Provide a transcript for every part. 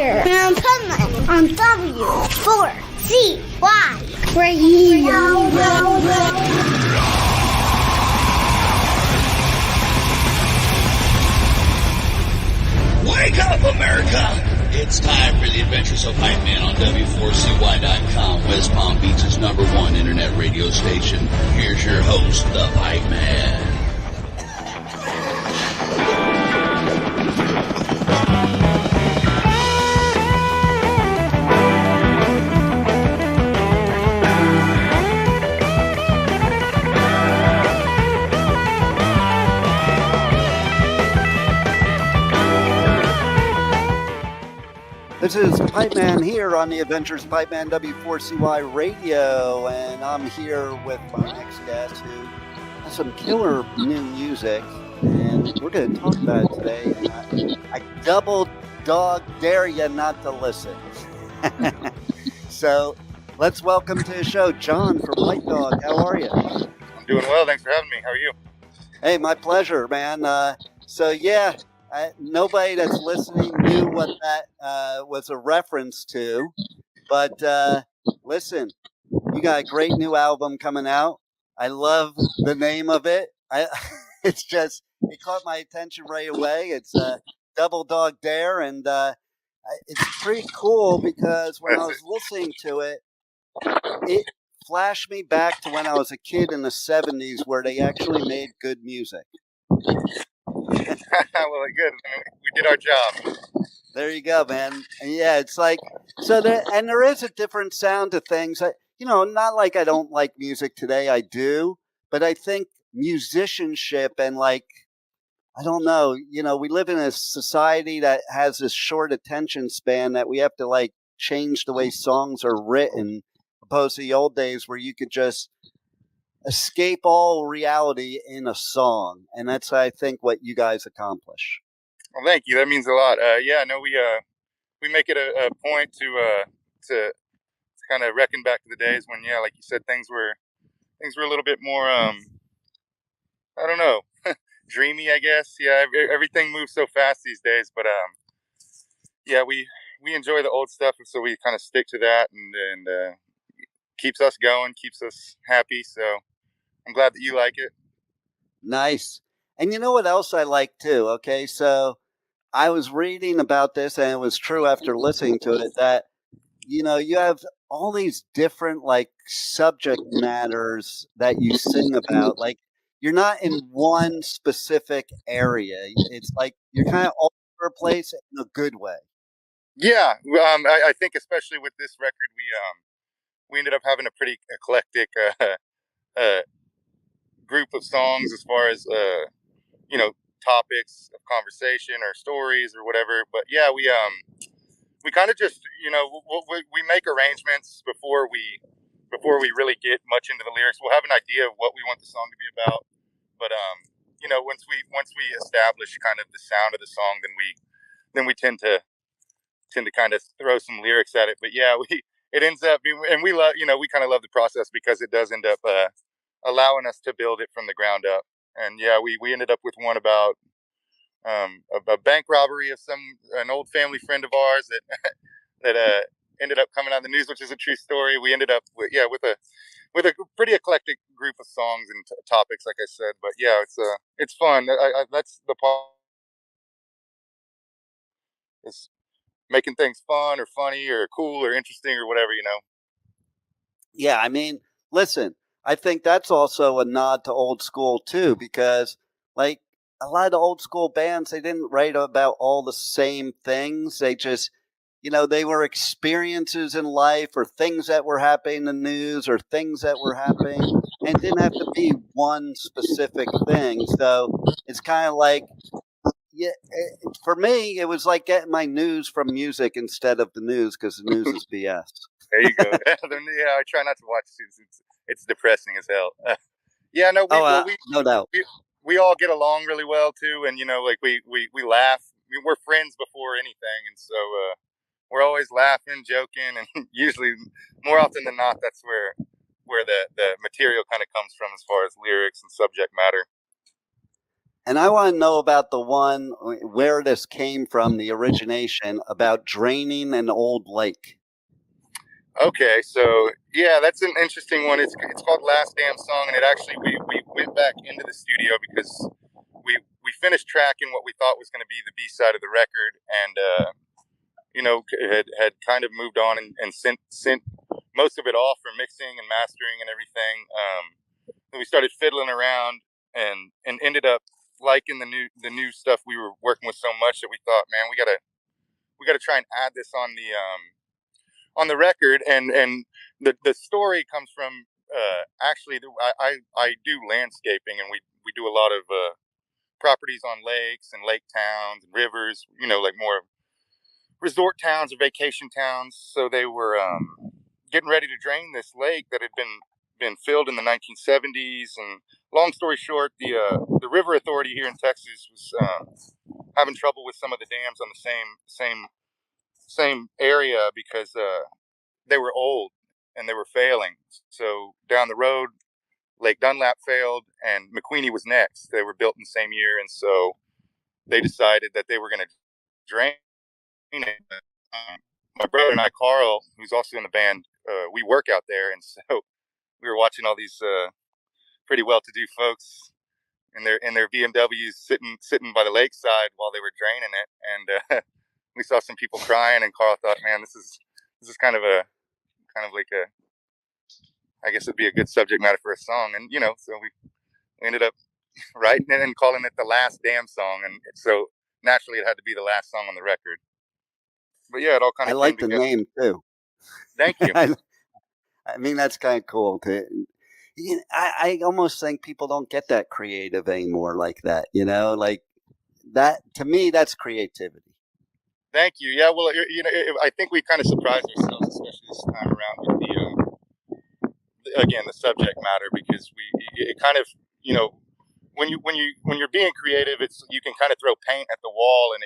Adventure on Pipeman on W4CY Radio. Wake up, America! It's time for the Adventures of Pipeman on W4CY.com, West Palm Beach's #1 internet radio station. Here's your host, the Pipeman. This is Pipeman here on the Adventures Pipeman W4CY Radio, and I'm here with my next guest who has some killer new music, and we're going to talk about it today. I double dog dare you not to listen. So let's welcome to the show John from White Dog. How are you? I'm doing well. Thanks for having me. How are you? Hey, my pleasure, man. Nobody that's listening knew what that was a reference to, but listen, you got a great new album coming out. I love the name of it. It caught my attention right away. It's Double Dog Dare, and it's pretty cool because when I was listening to it, it flashed me back to when I was a kid in the 70s where they actually made good music. Well, good. We did our job. There you go, man. And yeah, it's like there is a different sound to things. Not like I don't like music today. I do, but I think musicianship and I don't know. We live in a society that has this short attention span that we have to change the way songs are written, opposed to the old days where you could just escape all reality in a song, and that's I think what you guys accomplish. Well, thank you. That means a lot. We make it a point to kind of reckon back to the days when, like you said, things were a little bit more I don't know, dreamy, I guess. Yeah, everything moves so fast these days, but we enjoy the old stuff, so we kind of stick to that, and keeps us going, keeps us happy. So I'm glad that you like it. Nice. And you know what else I like too? Okay, so I was reading about this, and it was true after listening to it, that you have all these different subject matters that you sing about. You're not in one specific area. It's you're kind of all over the place in a good way. Yeah, I think especially with this record, we ended up having a pretty eclectic group of songs as far as topics of conversation or stories or whatever. But yeah, we kind of just we make arrangements before we really get much into the lyrics. We'll have an idea of what we want the song to be about, but once we establish kind of the sound of the song, then we tend to kind of throw some lyrics at it. But yeah, it ends up being, and we love, we kind of love the process because it does end up allowing us to build it from the ground up. And yeah, we ended up with one about a bank robbery of an old family friend of ours that ended up coming on the news, which is a true story. We ended up with a pretty eclectic group of songs and topics, like I said. But yeah, it's fun. That's the part, is making things fun or funny or cool or interesting or whatever, Yeah, I mean, listen, I think that's also a nod to old school too, because a lot of the old school bands, they didn't write about all the same things. They just, they were experiences in life or things that were happening in the news or things that were happening, and it didn't have to be one specific thing. So it's kind of for me, it was like getting my news from music instead of the news, because the news is BS. There you go. Yeah, I try not to watch it. It's depressing as hell. No doubt. We all get along really well too, and we laugh. We're friends before anything, and so we're always laughing, joking, and usually, more often than not, that's where the material kind of comes from as far as lyrics and subject matter. And I want to know about the one where this came from, the origination about draining an old lake. Okay, so yeah, that's an interesting one. It's called Last Damn Song, and it actually we went back into the studio because we finished tracking what we thought was going to be the B side of the record, and had kind of moved on and sent most of it off for mixing and mastering and everything. Then we started fiddling around and ended up liking the new stuff we were working with so much that we thought, man, we gotta try and add this on the record. And the story comes from actually I do landscaping, and we do a lot of properties on lakes and lake towns and rivers, like more resort towns or vacation towns. So they were getting ready to drain this lake that had been filled in the 1970s. And long story short, the river authority here in Texas was having trouble with some of the dams on the same area because they were old and they were failing. So down the road, Lake Dunlap failed and McQueenie was next. They were built in the same year, and so they decided that they were going to drain it. My brother and I, Carl, who's also in the band, we work out there, and so we were watching all these pretty well-to-do folks in their BMWs sitting by the lakeside while they were draining it, and we saw some people crying, and Carl thought, man, this is kind of like a, I guess it'd be a good subject matter for a song, and so we ended up writing it and calling it the Last Damn Song, and so naturally it had to be the last song on the record. But yeah, it all kind I of like came the together. name too. Thank you. I mean, that's kind of cool. I almost think people don't get that creative anymore like that. Like that. To me, that's creativity. Thank you. Yeah, well, I think we kind of surprised ourselves, especially this time around with the subject matter, because it kind of, when you're being creative, you can kind of throw paint at the wall, and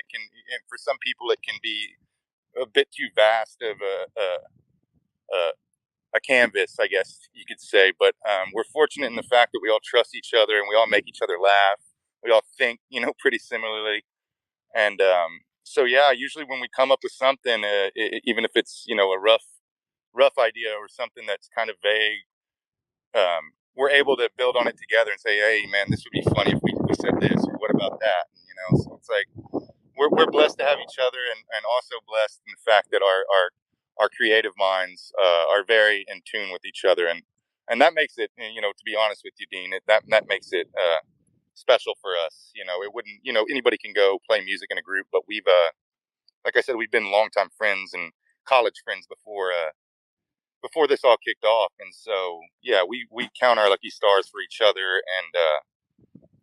for some people it can be a bit too vast of a canvas, I guess you could say. But we're fortunate in the fact that we all trust each other and we all make each other laugh. We all think, pretty similarly. And so, yeah, usually when we come up with something, even if it's, a rough idea or something that's kind of vague, we're able to build on it together and say, hey, man, this would be funny if we said this, or what about that? So it's like we're blessed to have each other, and also blessed in the fact that our creative minds are very in tune with each other, and that makes it, to be honest with you, Dean, that makes it special for us. It wouldn't, anybody can go play music in a group, but we've like I said, we've been longtime friends and college friends before this all kicked off, and so yeah, we count our lucky stars for each other and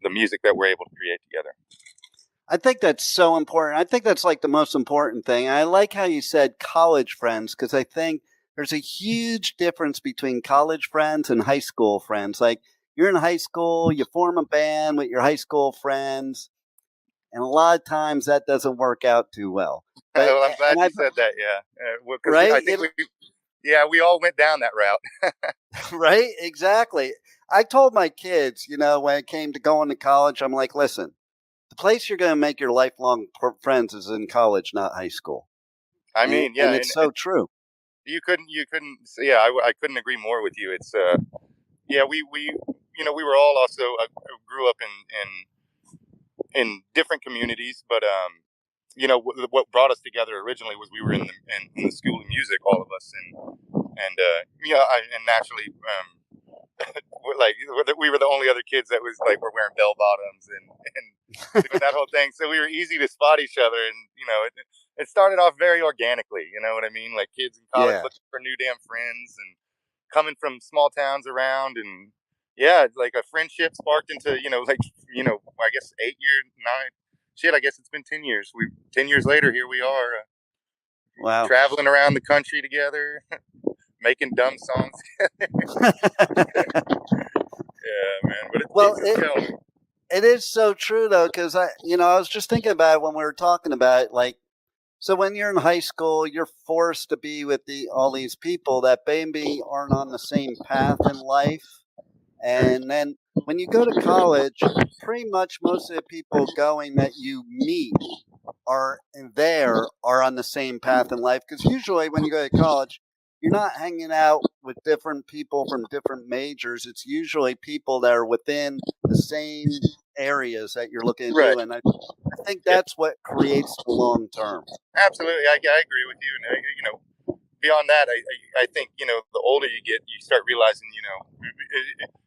the music that we're able to create together. I think that's so important. I think that's like the most important thing. I like how you said college friends, because I think there's a huge difference between college friends and high school friends. Like, you're in high school, you form a band with your high school friends, and a lot of times that doesn't work out too well. But, well, I'm glad you said that. Yeah, right? I think we all went down that route. Right? Exactly. I told my kids, when it came to going to college, I'm like, listen, the place you're going to make your lifelong friends is in college, not high school. I mean, yeah, and it's so true. You couldn't. Yeah, I couldn't agree more with you. It's yeah, we we were all also grew up in different communities, but what brought us together originally was we were in the school of music, all of us, and and naturally. We were the only other kids that was like, were wearing bell bottoms and doing that whole thing. So we were easy to spot each other, and it started off very organically. You know what I mean? Like kids in college looking for new damn friends and coming from small towns around, and yeah, like a friendship sparked into I guess 8 years, 9. Shit, I guess it's been 10 years. 10 years later, here we are. Wow. Traveling around the country together. Making dumb songs. Yeah, man. But it is so true though, because I was just thinking about it when we were talking about it. Like, so when you're in high school, you're forced to be with all these people that maybe aren't on the same path in life, and then when you go to college, pretty much most of the people going that you meet are on the same path in life. Because usually when you go to college, you're not hanging out with different people from different majors. It's usually people that are within the same areas that you're looking to Right. do. And I think that's what creates the long term. Absolutely. I agree with you. And, beyond that, I think, the older you get, you start realizing,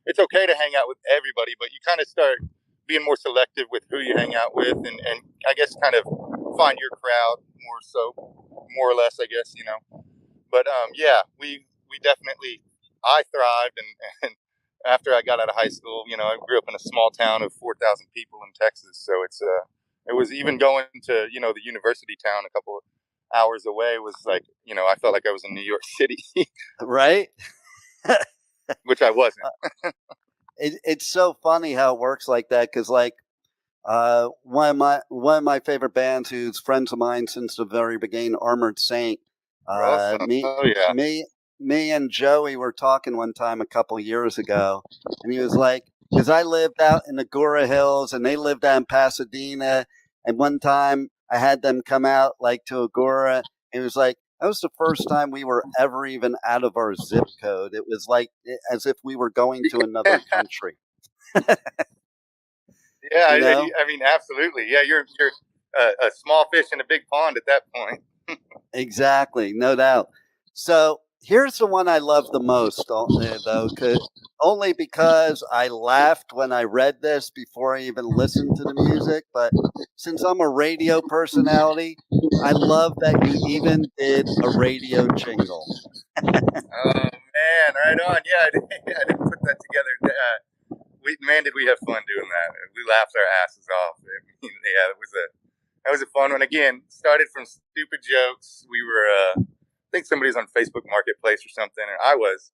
it's okay to hang out with everybody, but you kind of start being more selective with who you hang out with, and I guess kind of find your crowd more or less, I guess, But we definitely, I thrived, and after I got out of high school, I grew up in a small town of 4,000 people in Texas, so it was even going to, the university town a couple of hours away was like, I felt like I was in New York City, Right? which I wasn't. It's so funny how it works like that, because like one of my favorite bands, who's friends of mine since the very beginning, Armored Saint. Me Oh yeah. me and Joey were talking one time a couple years ago, and he was like, because I lived out in the Gora Hills and they lived out in Pasadena, and one time I had them come out like to Agora, and it was like, that was the first time we were ever even out of our zip code. It was like as if we were going to another country. Yeah, You know? I mean, absolutely. Yeah, you're a small fish in a big pond at that point. Exactly, no doubt. So here's the one I love the most, though, only because I laughed when I read this before I even listened to the music. But since I'm a radio personality, I love that you even did a radio jingle. Oh man, right on. Yeah, I didn't put that together. Did we have fun doing that? We laughed our asses off. Yeah, that was a fun one. Again, started from stupid jokes. We were, I think somebody was on Facebook Marketplace or something, and I was.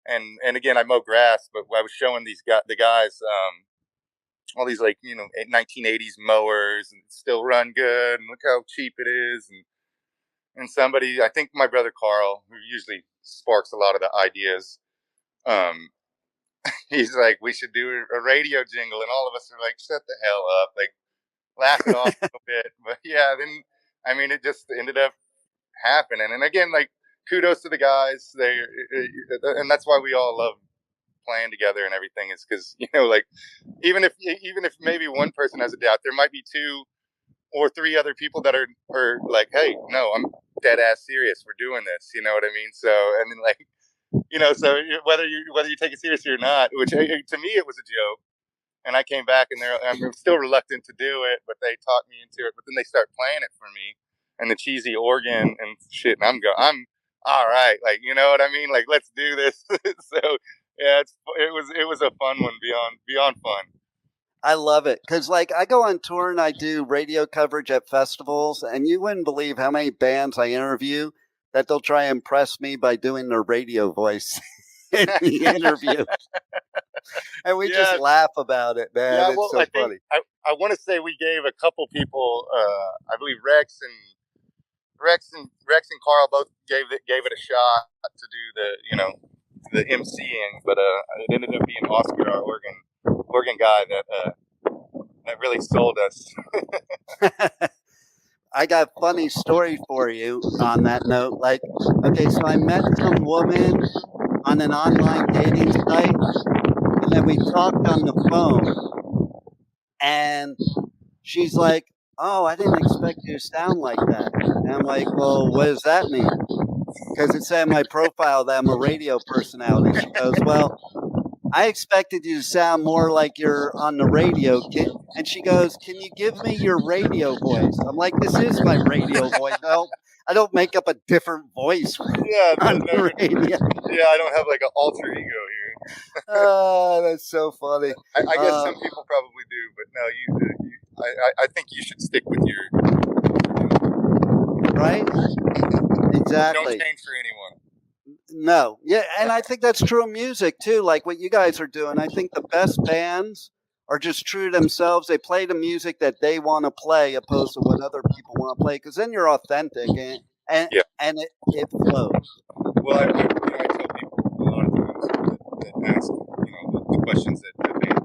And again, I mow grass, but I was showing the guys all these 1980s mowers and still run good, and look how cheap it is. And somebody, I think my brother Carl, who usually sparks a lot of the ideas, he's like, we should do a radio jingle, and all of us are like, shut the hell up, like laugh it off a little bit. But yeah, then I mean, it just ended up happening. And again, like, kudos to the guys. And that's why we all love playing together and everything, is because like even if maybe one person has a doubt, there might be two or three other people that are like, hey, no, I'm dead ass serious. We're doing this. You know what I mean? So, and then like, so whether you take it seriously or not, which to me it was a joke, and I came back and I'm still reluctant to do it, but they talked me into it. But then they start playing it for me, and the cheesy organ and shit, and I'm all right, like, you know what I mean? Like, let's do this. So yeah, it was a fun one beyond fun. I love it because, like, I go on tour and I do radio coverage at festivals, and you wouldn't believe how many bands I interview that they'll try and impress me by doing their radio voice in the interview. And we just laugh about it, man. Yeah, it's so funny. I want to say we gave a couple people, I believe Rex and Carl both gave it a shot to do the emceeing, but it ended up being Oscar, our organ guy, that really sold us. I got a funny story for you on that note. Like, okay, so I met some woman on an online dating site, and then we talked on the phone, and she's like, oh, I didn't expect you to sound like that. And I'm like, well, what does that mean? Because it said in my profile that I'm a radio personality. She goes, well, I expected you to sound more like you're on the radio. And she goes, can you give me your radio voice? I'm like, this is my radio voice. No, I don't make up a different voice on the radio. Yeah, I don't have like an alter ego here. Oh, that's so funny. I guess some people probably do, but no, I think you should stick with your... Right? Exactly. Don't change for anyone. No. Yeah, and I think that's true of music, too, like what you guys are doing. I think the best bands are just true to themselves. They play the music that they want to play opposed to what other people want to play, because then you're authentic and it flows. Well, I tell people a lot of times that ask, the questions that bands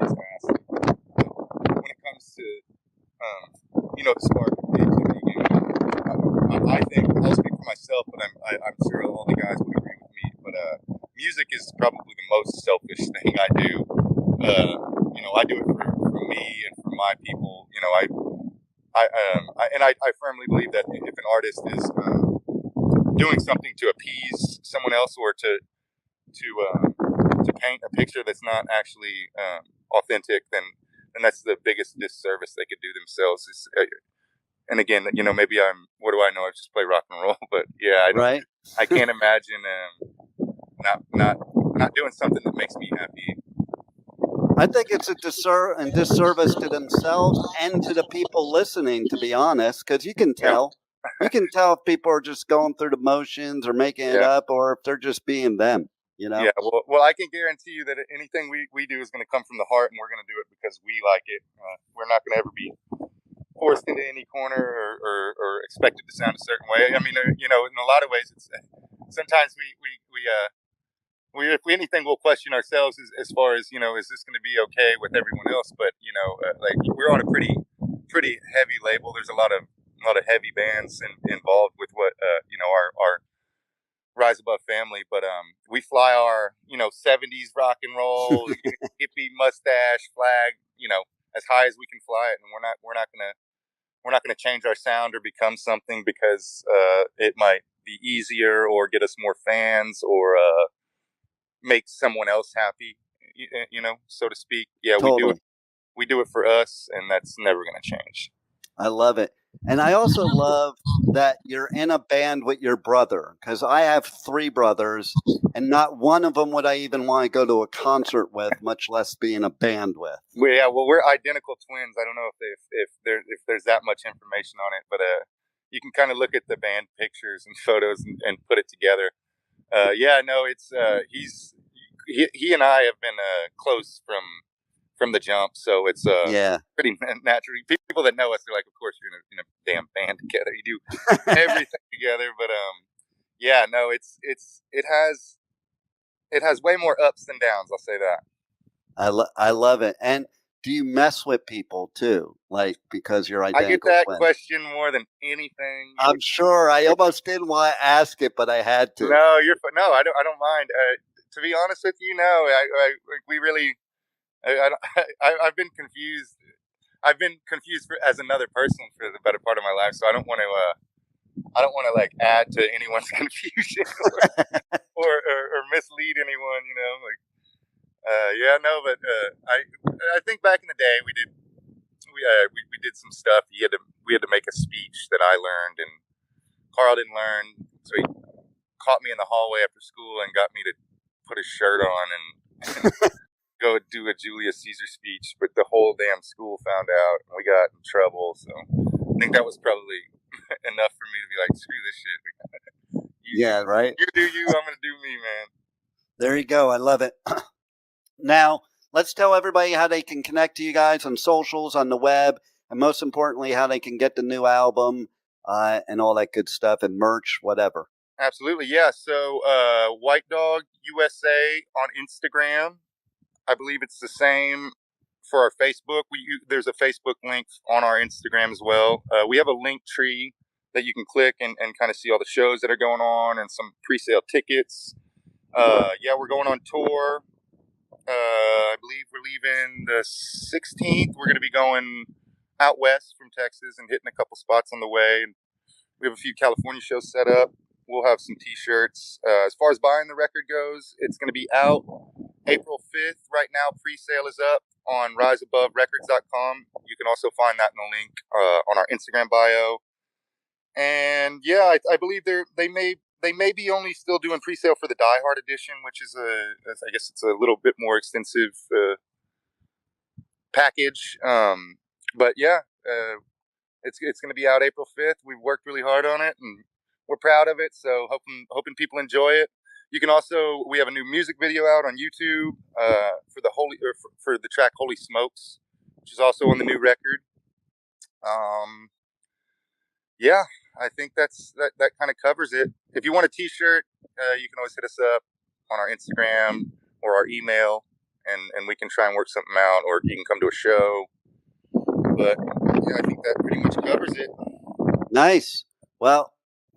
the spark. I think I'll speak for myself, but I'm sure all the guys would agree with me. But music is probably the most selfish thing I do. I do it for me and for my people. I firmly believe that if an artist is doing something to appease someone else or to paint a picture that's not actually authentic, then that's the biggest disservice they could do themselves. And again, maybe what do I know? I just play rock and roll, but yeah, I can't imagine not doing something that makes me happy. I think it's a disservice to themselves and to the people listening, to be honest, because you can tell. You can tell if people are just going through the motions or making it up, or if they're just being them. Yeah, well, I can guarantee you that anything we do is going to come from the heart, and we're going to do it because we like it. We're not going to ever be forced into any corner or expected to sound a certain way. I mean, in a lot of ways, it's sometimes we if anything, we'll question ourselves as far as, is this going to be okay with everyone else? But like we're on a pretty heavy label. There's a lot of heavy bands involved with what our Rise Above family, but we fly our 70s rock and roll hippie mustache flag as high as we can fly it, and we're not gonna change our sound or become something because it might be easier or get us more fans or make someone else happy, so to speak. Yeah, totally. We do it for us, and that's never gonna change. I love it. And I also love that you're in a band with your brother, because I have 3 brothers, and not one of them would I even want to go to a concert with, much less be in a band with. Well, yeah, we're identical twins. I don't know if there's that much information on it, but you can kind of look at the band pictures and photos and put it together. It's he and I have been close from the jump, so it's pretty natural. People that know us, they're like, of course you're in a damn band together. You do everything together, but it has way more ups than downs. I'll say that. I love it. And do you mess with people too? Like, because you're identical? I get that twins? question more than anything. I'm sure. I almost didn't want to ask it, but I had to. No, I don't mind. To be honest with you, no. We really. I've been confused. I've been confused as another person for the better part of my life, so I don't want to like add to anyone's confusion or mislead anyone. But I think back in the day we did some stuff. We had to make a speech that I learned and Carl didn't learn, so he caught me in the hallway after school and got me to put a shirt on and go do a Julius Caesar speech, but the whole damn school found out and we got in trouble. So I think that was probably enough for me to be like, screw this shit. Right. You do you, I'm gonna do me, man. There you go. I love it. Now let's tell everybody how they can connect to you guys on socials, on the web, and most importantly, how they can get the new album and all that good stuff and merch, whatever. Absolutely, yeah. So White Dog USA on Instagram. I believe it's the same for our Facebook. There's a Facebook link on our Instagram as well. We have a link tree that you can click and kind of see all the shows that are going on and some pre-sale tickets. We're going on tour. I believe we're leaving the 16th. We're going to be going out west from Texas and hitting a couple spots on the way. And we have a few California shows set up. We'll have some t-shirts. As far as buying the record goes, it's going to be out April 5th. Right now, pre-sale is up on riseaboverecords.com. You can also find that in the link on our Instagram bio. And I believe they may be only still doing pre-sale for the Die Hard edition, which is I guess it's a little bit more extensive package. It's going to be out April 5th. We've worked really hard on it and we're proud of it. So hoping people enjoy it. You can also, we have a new music video out on YouTube for the track Holy Smokes, which is also on the new record. I think that kind of covers it. If you want a t-shirt, you can always hit us up on our Instagram or our email, and we can try and work something out, or you can come to a show. But yeah, I think that pretty much covers it. Nice. Well,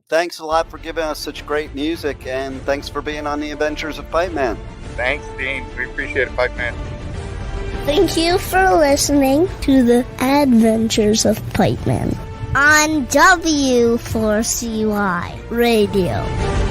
thanks a lot for giving us such great music, and thanks for being on the Adventures of Pipeman. Thanks, Dean. We appreciate it, Pipeman. Thank you for listening to the Adventures of Pipeman on W4CY Radio.